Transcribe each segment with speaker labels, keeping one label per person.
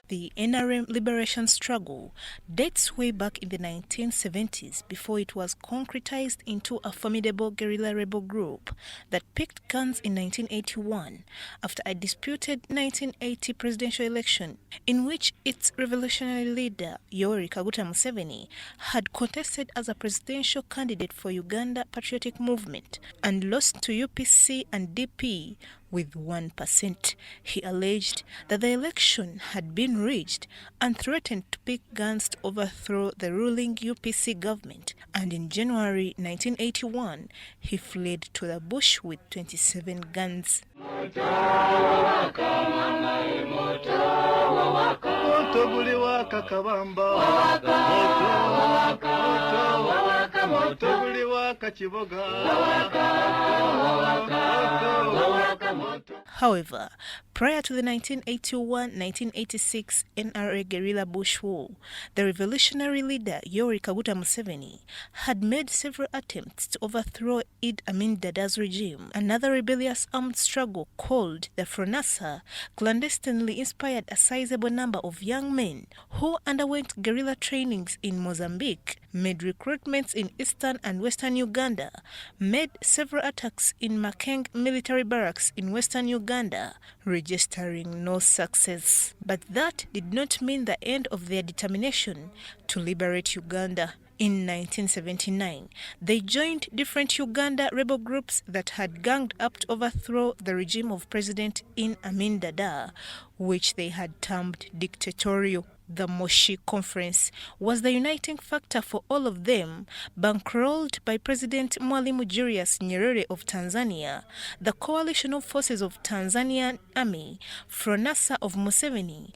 Speaker 1: The NRM liberation struggle dates way back in the 1970s before it was concretized into a formidable guerrilla rebel group that picked guns in 1981 after a disputed 1980 presidential election in which its revolutionary leader Yoweri Kaguta Museveni had contested as a presidential candidate for Uganda Patriotic Movement and lost to UPC and DP with 1%. He alleged that the election had been rigged and threatened to pick guns to overthrow the ruling UPC government. And in January 1981, he fled to the bush with 27 guns. However, prior to the 1981-1986 NRA guerrilla bush war, the revolutionary leader Yoweri Kaguta Museveni had made several attempts to overthrow Idi Amin Dada's regime. Another rebellious armed struggle called the FRONASA clandestinely inspired a sizable number of young men who underwent guerrilla trainings in Mozambique, made recruitments in eastern and western Uganda, made several attacks in Makeng military barracks in western Uganda, registering no success. But that did not mean the end of their determination to liberate Uganda. In 1979, they joined different Uganda rebel groups that had ganged up to overthrow the regime of President Idi Amin Dada, which they had termed dictatorial. The Moshi Conference was the uniting factor for all of them, bankrolled by President Mwalimu Julius Nyerere of Tanzania, the coalition of forces of Tanzanian Army, FRONASA of Museveni,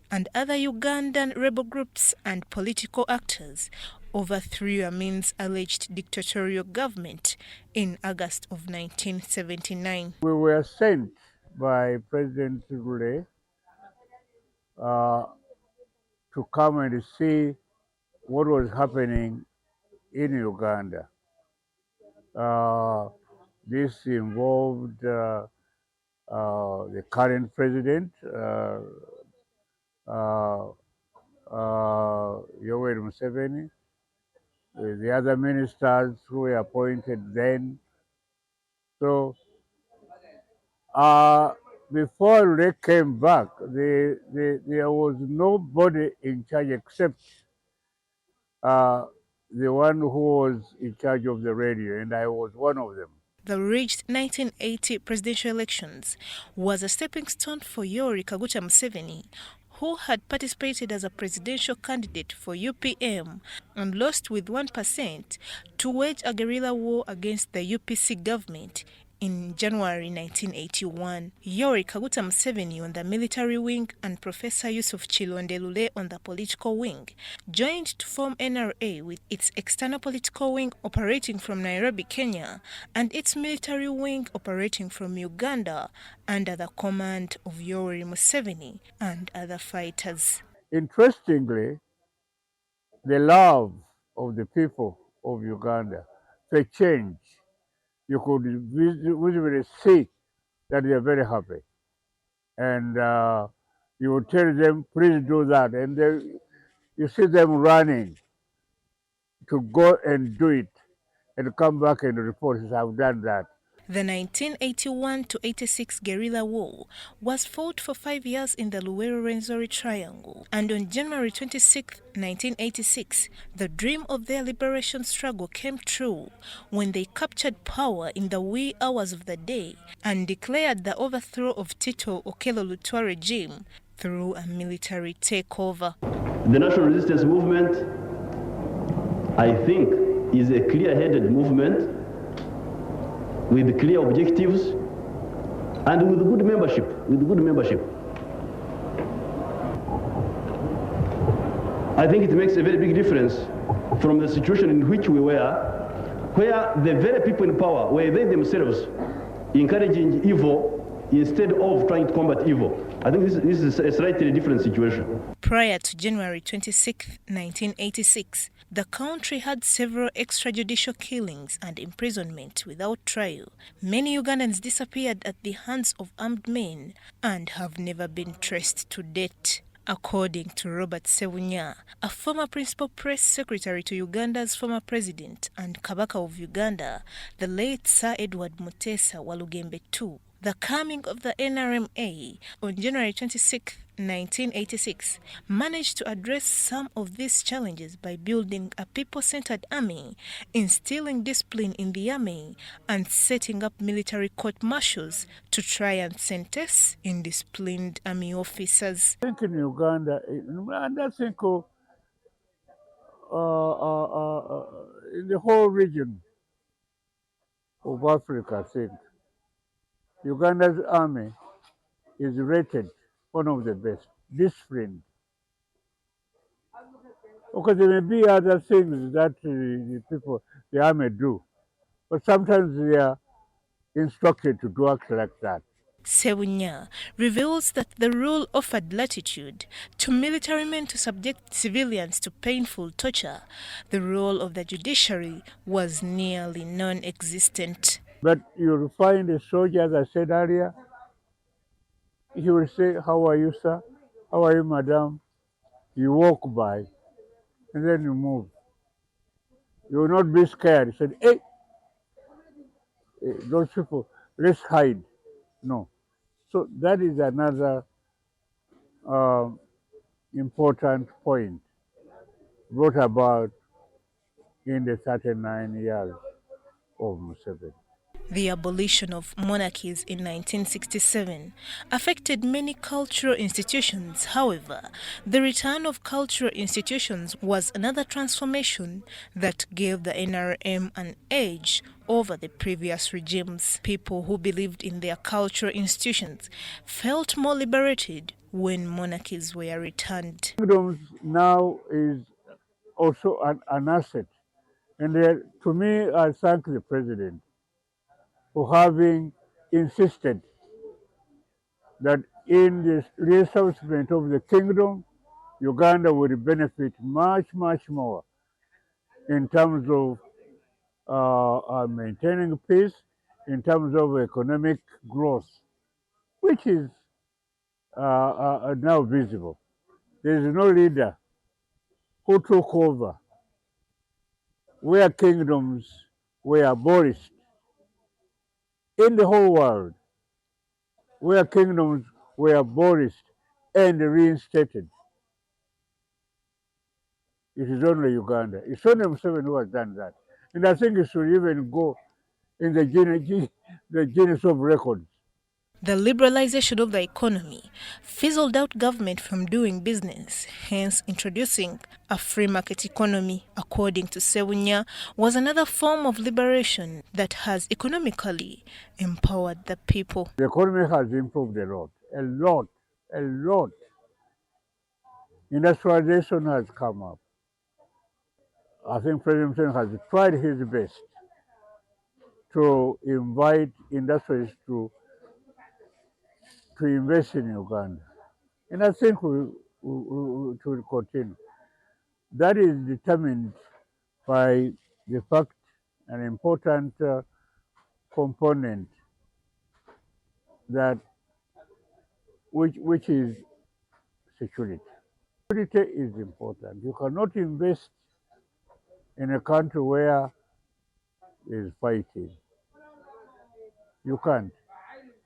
Speaker 1: and other Ugandan rebel groups and political actors overthrew Amin's alleged dictatorial government in August of 1979.
Speaker 2: We were sent by President Nyerere to come and see what was happening in Uganda. This involved the current president, Yoweri Museveni, the other ministers who were appointed then. So before they came back, there was nobody in charge except the one who was in charge of the radio, and I was one of them.
Speaker 1: The rigged 1980 presidential elections was a stepping stone for Yoweri Kaguta Museveni, who had participated as a presidential candidate for UPM and lost with 1%, to wage a guerrilla war against the UPC government in January 1981. Yoweri Kaguta Museveni on the military wing and Professor Yusuf Chilondelule on the political wing joined to form NRA, with its external political wing operating from Nairobi, Kenya, and its military wing operating from Uganda under the command of Yoweri Museveni and other fighters.
Speaker 2: Interestingly, the love of the people of Uganda for change, you could visibly see that they are very happy. And you would tell them, please do that. And you see them running to go and do it and come back and report, I've done that.
Speaker 1: The 1981-86 guerrilla war was fought for 5 years in the Luwero-Rwenzori Triangle, and on January 26, 1986, the dream of their liberation struggle came true when they captured power in the wee hours of the day and declared the overthrow of Tito Okello Lutwa regime through a military takeover.
Speaker 3: The National Resistance Movement, I think, is a clear-headed movement with clear objectives and with good membership. I think it makes a very big difference from the situation in which we were, where the very people in power were they themselves encouraging evil instead of trying to combat evil. I think this is a slightly different situation.
Speaker 1: Prior to January 26, 1986, the country had several extrajudicial killings and imprisonment without trial. Many Ugandans disappeared at the hands of armed men and have never been traced to date. According to Robert Sebunya, a former principal press secretary to Uganda's former president and Kabaka of Uganda, the late Sir Edward Mutesa Walugembe II, the coming of the NRMA on January 26, 1986, managed to address some of these challenges by building a people-centered army, instilling discipline in the army, and setting up military court-martials to try and sentence indisciplined army officers.
Speaker 2: I think in Uganda, and I think in the whole region of Africa, I think Uganda's army is rated one of the best, disciplined. Okay, there may be other things that the army do, but sometimes they are instructed to do act like that.
Speaker 1: Sebunya reveals that the rule offered latitude to military men to subject civilians to painful torture. The role of the judiciary was nearly non-existent.
Speaker 2: But you'll find a soldier, as I said earlier, he will say, "How are you, sir? How are you, madam?" You walk by, and then you move. You will not be scared. He said, "Hey, those people, let's hide." No. So that is another uh, important point brought about in the 39 years of Museveni.
Speaker 1: The abolition of monarchies in 1967 affected many cultural institutions. However, the return of cultural institutions was another transformation that gave the NRM an edge over the previous regimes. People who believed in their cultural institutions felt more liberated when monarchies were returned.
Speaker 2: Kingdoms now is also an asset. And to me, I thank the president for having insisted that in the reestablishment of the kingdom, Uganda will benefit much, much more in terms of maintaining peace, in terms of economic growth, which is now visible. There is no leader who took over where kingdoms were abolished in the whole world, where kingdoms were abolished and reinstated. It is only Uganda. It's only Museveni who has done that. And I think it should even go in the Guinness of Records.
Speaker 1: The liberalization of the economy fizzled out government from doing business, hence introducing a free market economy, according to Sebunya, was another form of liberation that has economically empowered the people.
Speaker 2: The economy has improved a lot, a lot, a lot. Industrialization has come up. I think President Museveni has tried his best to invite industries to invest in Uganda. And I think we will continue. That is determined by the fact, an important component that which is security. Security is important. You cannot invest in a country where there is fighting. You can't.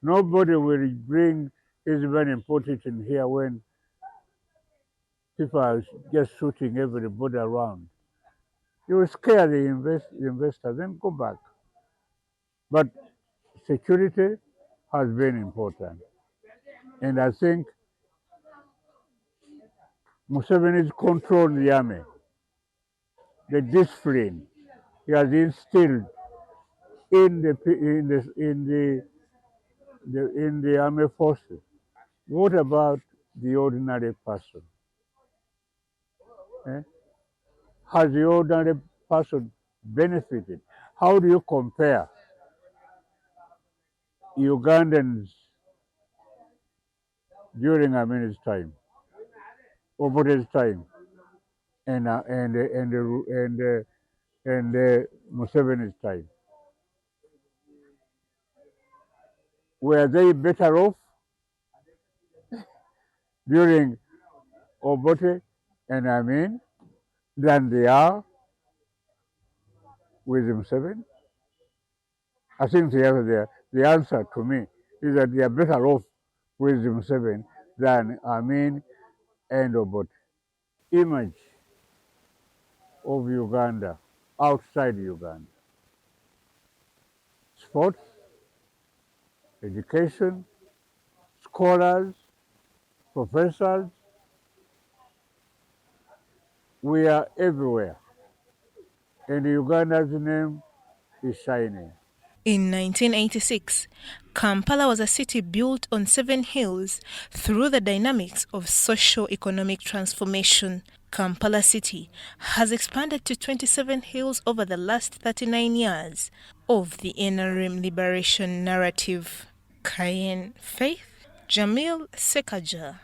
Speaker 2: Nobody will bring his money and put it in here when people are just shooting everybody around. You will scare the investor, then go back. But security has been important. And I think Museveni's controlled the army, the discipline he has instilled in the army forces. What about the ordinary person? Eh? Has the ordinary person benefited? How do you compare Ugandans during Amin's time? Obote's time and Museveni's time. Were they better off during Obote and Amin than they are with Museveni? I think the answer to me is that they are better off with Museveni than Amin and Obote. Image of Uganda outside Uganda. Sports, education, scholars, professors, we are everywhere. And Uganda's name is shining.
Speaker 1: In 1986, Kampala was a city built on 7 hills through the dynamics of socio-economic transformation. Kampala City has expanded to 27 hills over the last 39 years of the NRM liberation narrative. Cayenne Faith, Jamil Sekaja.